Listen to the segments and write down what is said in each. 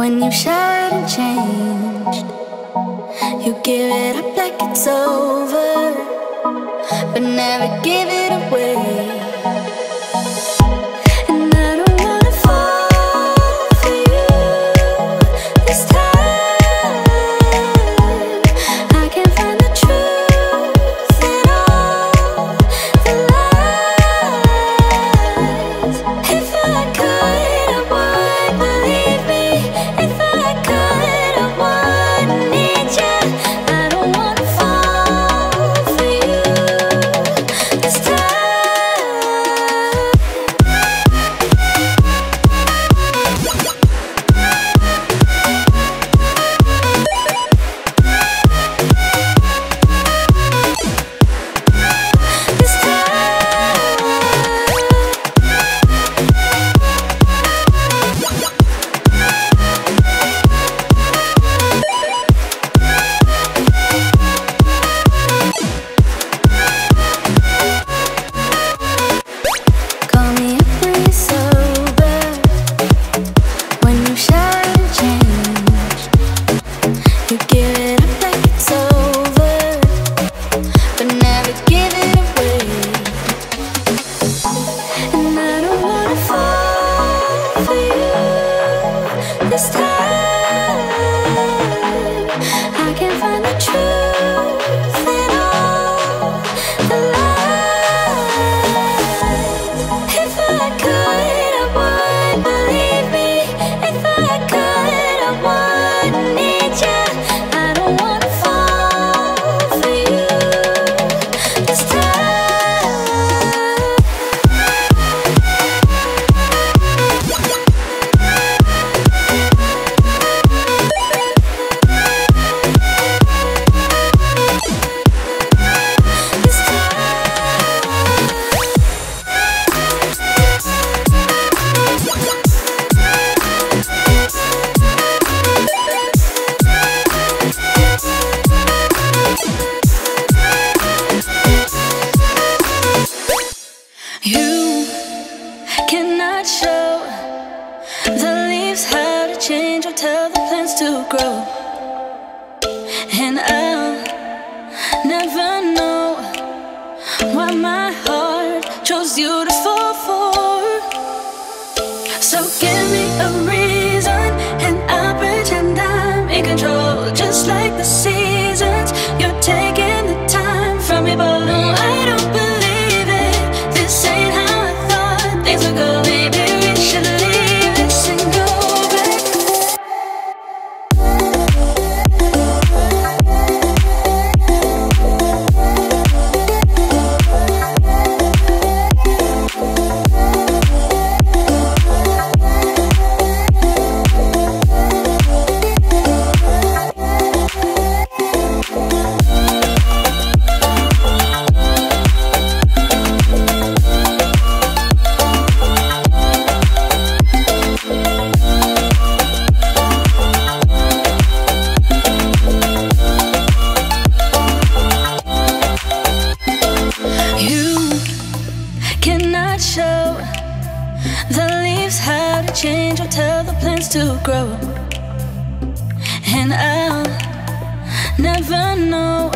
When you showered and changed, you give it up like it's over, but never give it away. And I don't wanna fall for you this time. I can't find the truth in all the lies. If I could, I would, believe me. If I could, I would need you. I don't wanna fall for you this time. This Call me up when you're sober. When you shower and change, you give it up like it's over, but never give it away. And I don't wanna fall for you this time. I can't find the truth in all the lies. If I could, I would, believe me. If I could, I would need you. I don't wanna fall for you this time. This You cannot show the leaves how to change or tell the plants to grow. And I'll never know why my heart chose you to fall for. So give me a reason and I'll pretend I'm in control. Just like the seasons, you're taking the time from me, but no, I don't believe it. This ain't how I thought things would go. Maybe we should leave this and go back. You cannot show the leaves how to change or tell the plants to grow. And I'll never know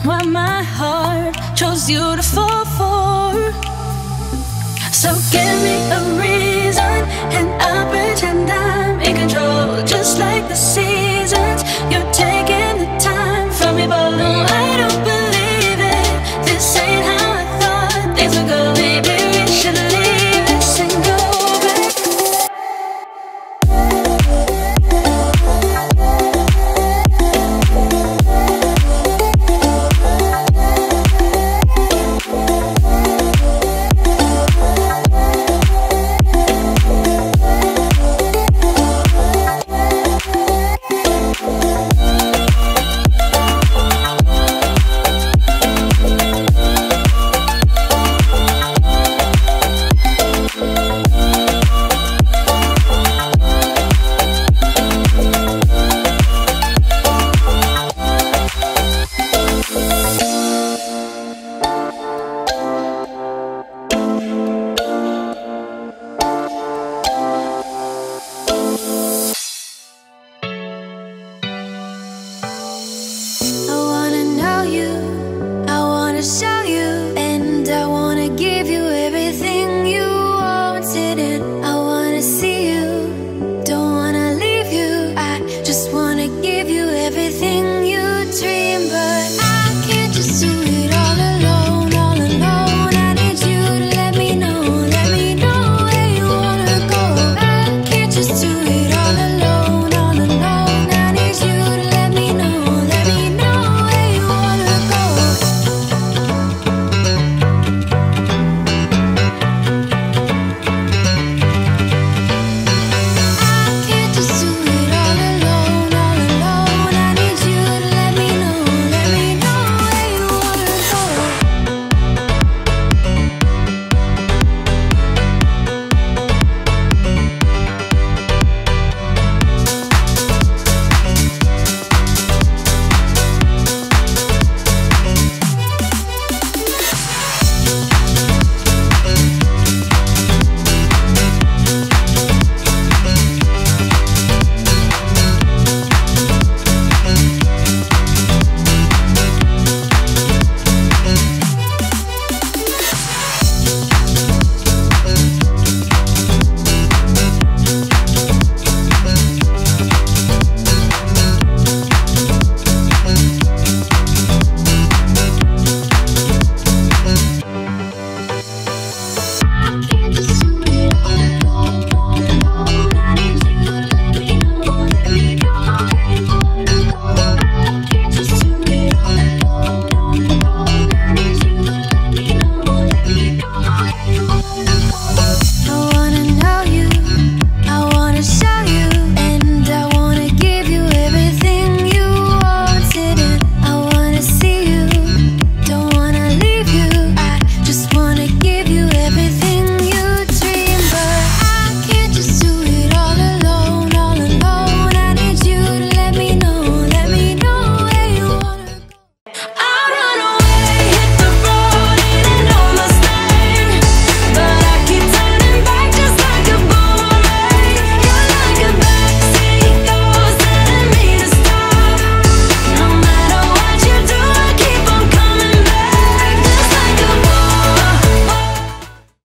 why my heart chose you to fall for. So give me a reason and I'll pretend I'm in control. Just like the seasons, you're taking the time from me, but no, I don't believe it. This ain't how I thought things would go. Maybe we should leave this and go back. show you